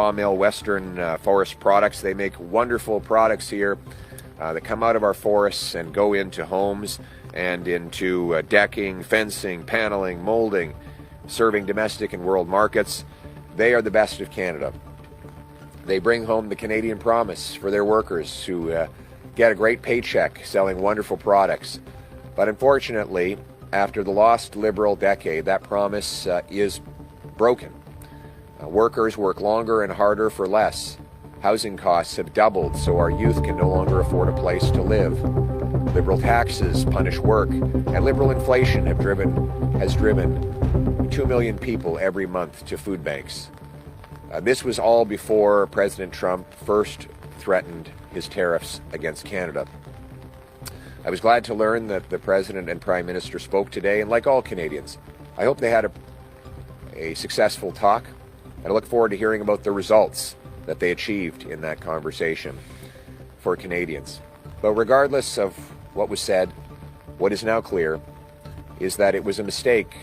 sawmill, Western Forest Products. They make wonderful products here that come out of our forests and go into homes and into decking, fencing, paneling, molding, serving domestic and world markets. They are the best of Canada. They bring home the Canadian promise for their workers who get a great paycheck selling wonderful products. But unfortunately, after the lost Liberal decade, that promise is broken. Workers work longer and harder for less. Housing costs have doubled, so our youth can no longer afford a place to live. Liberal taxes punish work, and Liberal inflation has driven 2 million people every month to food banks. This was all before President Trump first threatened his tariffs against Canada. I was glad to learn that the President and Prime Minister spoke today, and like all Canadians, I hope they had a successful talk, and I look forward to hearing about the results that they achieved in that conversation for Canadians. But regardless of what was said, what is now clear is that it was a mistake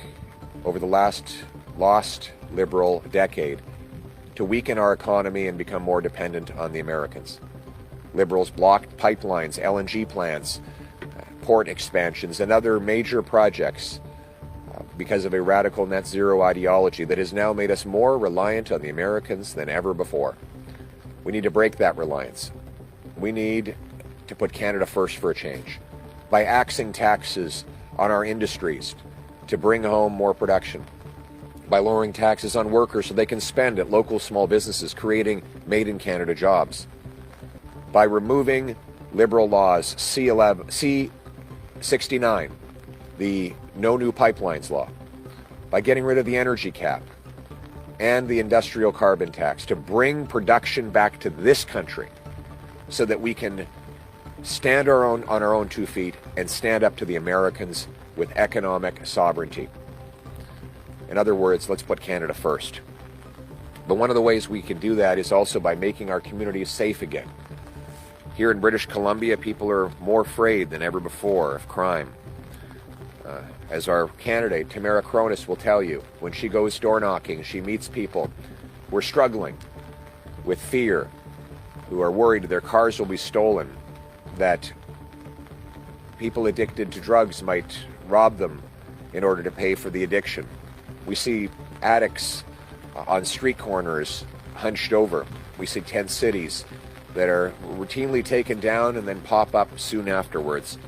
over the last lost Liberal decade to weaken our economy and become more dependent on the Americans. Liberals blocked pipelines, LNG plants, port expansions, and other major projects because of a radical net zero ideology that has now made us more reliant on the Americans than ever before. We need to break that reliance. We need to put Canada first for a change by axing taxes on our industries to bring home more production, by lowering taxes on workers so they can spend at local small businesses, creating made-in-Canada jobs, by removing Liberal laws, C-69, the No New Pipelines law, by getting rid of the energy cap and the industrial carbon tax to bring production back to this country so that we can stand on our own 2 feet and stand up to the Americans with economic sovereignty. In other words, let's put Canada first. But one of the ways we can do that is also by making our communities safe again. Here in British Columbia, people are more afraid than ever before of crime. As our candidate, Tamara Cronus, will tell you, when she goes door knocking, she meets people who are struggling with fear, who are worried their cars will be stolen, that people addicted to drugs might rob them in order to pay for the addiction. We see addicts on street corners hunched over. We see tent cities that are routinely taken down and then pop up soon afterwards.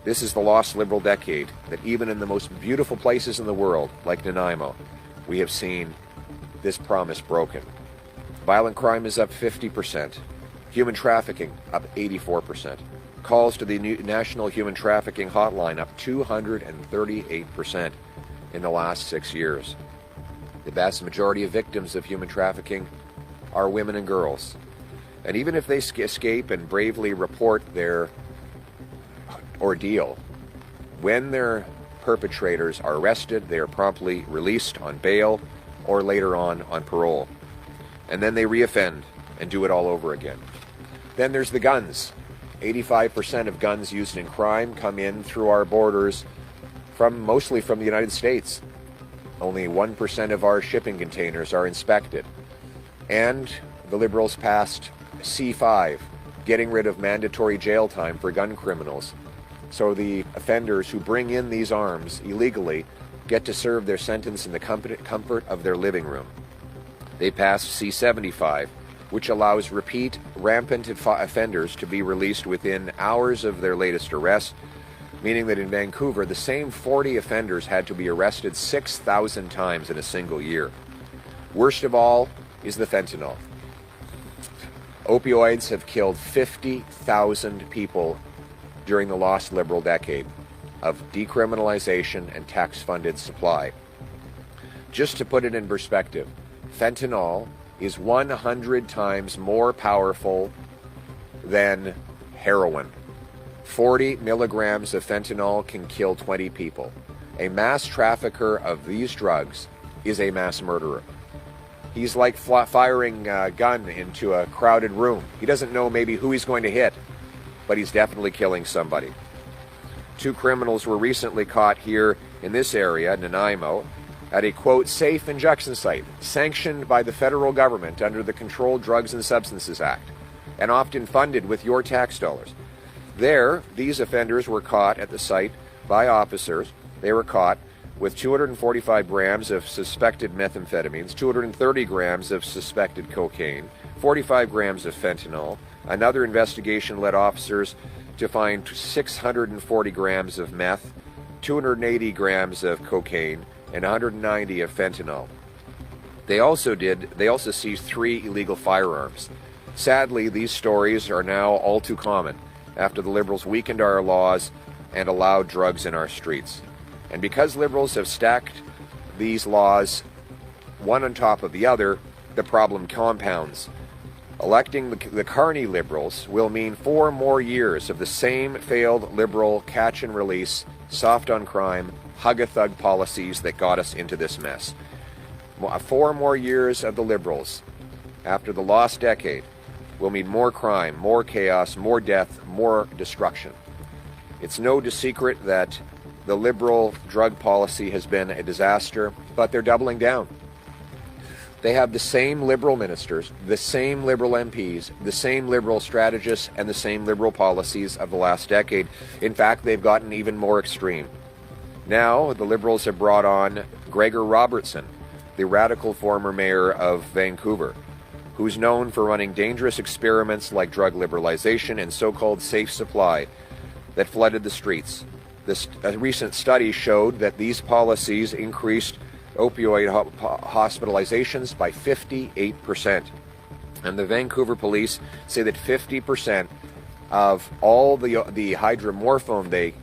This is the lost Liberal decade that even in the most beautiful places in the world, like Nanaimo, we have seen this promise broken. Violent crime is up 50%. Human trafficking up 84%. Calls to the National Human Trafficking Hotline up 238% in the last 6 years. The vast majority of victims of human trafficking are women and girls. And even if they escape and bravely report their ordeal, when their perpetrators are arrested, they are promptly released on bail or later on parole. And then they reoffend and do it all over again. Then there's the guns. 85% of guns used in crime come in through our borders mostly from the United States. Only 1% of our shipping containers are inspected. And the Liberals passed C5, getting rid of mandatory jail time for gun criminals. So the offenders who bring in these arms illegally get to serve their sentence in the comfort of their living room. They passed C75, which allows repeat rampant offenders to be released within hours of their latest arrest, meaning that in Vancouver, the same 40 offenders had to be arrested 6,000 times in a single year. Worst of all is the fentanyl. Opioids have killed 50,000 people during the lost Liberal decade of decriminalization and tax-funded supply. Just to put it in perspective, fentanyl is 100 times more powerful than heroin. 40 milligrams of fentanyl can kill 20 people. A mass trafficker of these drugs is a mass murderer. He's like firing a gun into a crowded room. He doesn't know maybe who he's going to hit, but he's definitely killing somebody. 2 criminals were recently caught here in this area, Nanaimo, at a, quote, safe injection site sanctioned by the federal government under the Controlled Drugs and Substances Act and often funded with your tax dollars. There, these offenders were caught at the site by officers. They were caught with 245 grams of suspected methamphetamines, 230 grams of suspected cocaine, 45 grams of fentanyl. Another investigation led officers to find 640 grams of meth, 280 grams of cocaine, and 190 of fentanyl. They also seized 3 illegal firearms. Sadly, these stories are now all too common after the Liberals weakened our laws and allowed drugs in our streets. And because Liberals have stacked these laws one on top of the other, the problem compounds. Electing the Carney Liberals will mean 4 more years of the same failed Liberal catch and release, soft on crime, hug-a-thug policies that got us into this mess. 4 more years of the Liberals after the lost decade will mean more crime, more chaos, more death, more destruction. It's no secret that the Liberal drug policy has been a disaster, but they're doubling down. They have the same Liberal ministers, the same Liberal MPs, the same Liberal strategists, and the same Liberal policies of the last decade. In fact, they've gotten even more extreme. Now, the Liberals have brought on Gregor Robertson, the radical former mayor of Vancouver, who's known for running dangerous experiments like drug liberalization and so-called safe supply that flooded the streets. A recent study showed that these policies increased opioid hospitalizations by 58%. And the Vancouver police say that 50% of all the hydromorphone they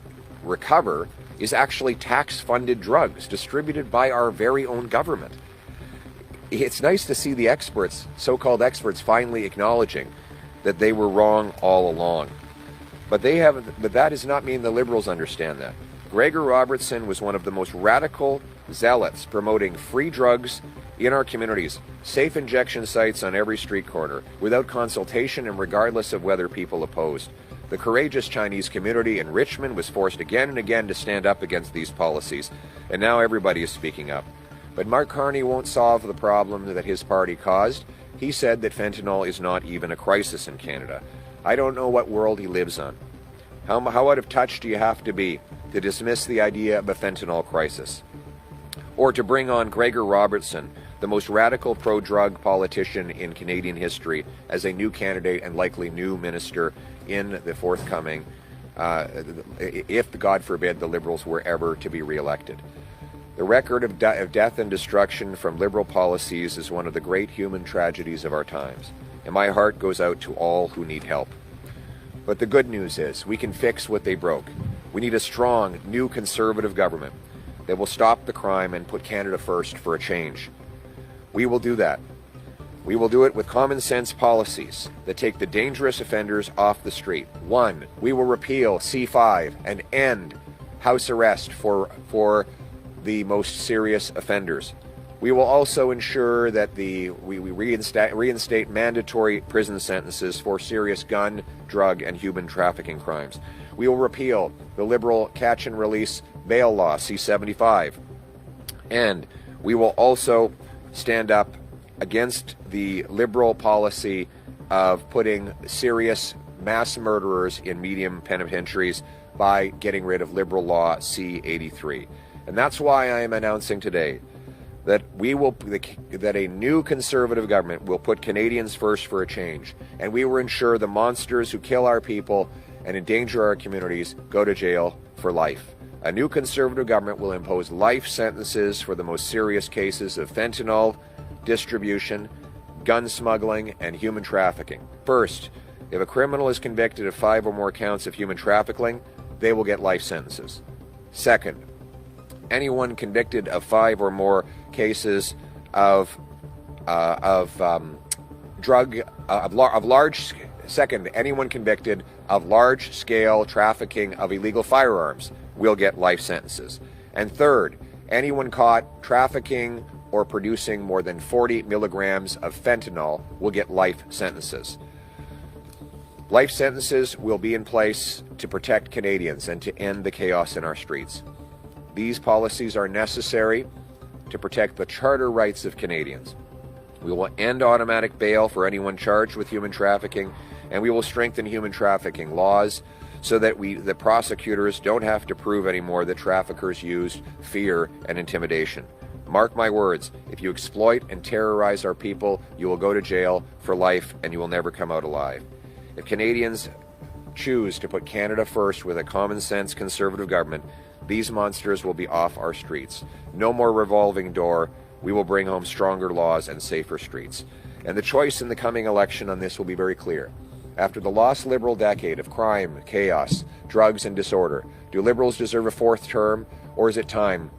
recover is actually tax-funded drugs distributed by our very own government. It's nice to see the experts, so-called experts, finally acknowledging that they were wrong all along. But that does not mean the Liberals understand that. Gregor Robertson was one of the most radical zealots promoting free drugs in our communities, safe injection sites on every street corner, without consultation and regardless of whether people opposed. The courageous Chinese community in Richmond was forced again and again to stand up against these policies, and now everybody is speaking up. But Mark Carney won't solve the problem that his party caused. He said that fentanyl is not even a crisis in Canada. I don't know what world he lives on. How out of touch do you have to be to dismiss the idea of a fentanyl crisis? Or to bring on Gregor Robertson, the most radical pro-drug politician in Canadian history, as a new candidate and likely new minister in the forthcoming, if, God forbid, the Liberals were ever to be re-elected. The record of death and destruction from Liberal policies is one of the great human tragedies of our times, and my heart goes out to all who need help. But the good news is we can fix what they broke. We need a strong, new Conservative government that will stop the crime and put Canada first for a change. We will do that. We will do it with common sense policies that take the dangerous offenders off the street. 1, we will repeal C5 and end house arrest for the most serious offenders. We will also ensure that we reinstate mandatory prison sentences for serious gun, drug, and human trafficking crimes. We will repeal the Liberal catch and release bail law, C-75. And we will also stand up against the Liberal policy of putting serious mass murderers in medium penitentiaries by getting rid of Liberal law C-83. And that's why I am announcing today that that a new Conservative government will put Canadians first for a change, and we will ensure the monsters who kill our people and endanger our communities go to jail for life. A new Conservative government will impose life sentences for the most serious cases of fentanyl distribution, gun smuggling, and human trafficking. First, if a criminal is convicted of 5 or more counts of human trafficking, they will get life sentences. Second, anyone convicted of 5 or more cases of anyone convicted of large-scale trafficking of illegal firearms will get life sentences. And third, anyone caught trafficking or producing more than 40 milligrams of fentanyl will get life sentences. Life sentences will be in place to protect Canadians and to end the chaos in our streets. These policies are necessary to protect the charter rights of Canadians. We will end automatic bail for anyone charged with human trafficking, and we will strengthen human trafficking laws so that the prosecutors don't have to prove anymore that traffickers used fear and intimidation. Mark my words, if you exploit and terrorize our people, you will go to jail for life and you will never come out alive. If Canadians choose to put Canada first with a common-sense Conservative government, these monsters will be off our streets. No more revolving door. We will bring home stronger laws and safer streets. And the choice in the coming election on this will be very clear. After the lost Liberal decade of crime, chaos, drugs, and disorder, do Liberals deserve a fourth term, or is it time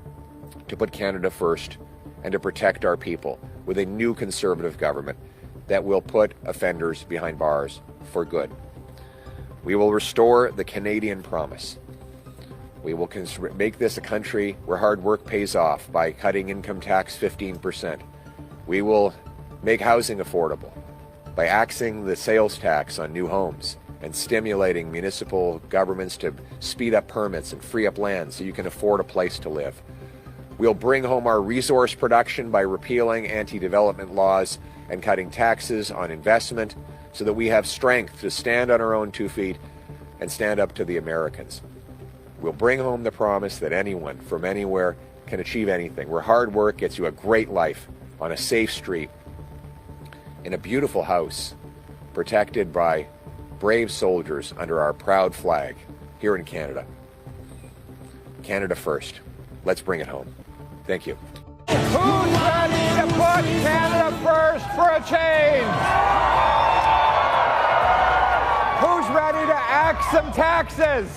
to put Canada first and to protect our people with a new Conservative government that will put offenders behind bars for good? We will restore the Canadian promise. We will make this a country where hard work pays off by cutting income tax 15%. We will make housing affordable by axing the sales tax on new homes and stimulating municipal governments to speed up permits and free up land so you can afford a place to live. We'll bring home our resource production by repealing anti-development laws and cutting taxes on investment so that we have strength to stand on our own 2 feet and stand up to the Americans. We'll bring home the promise that anyone from anywhere can achieve anything, where hard work gets you a great life on a safe street, in a beautiful house, protected by brave soldiers under our proud flag here in Canada. Canada first. Let's bring it home. Thank you. Who's ready to put Canada first for a change? Who's ready to axe some taxes?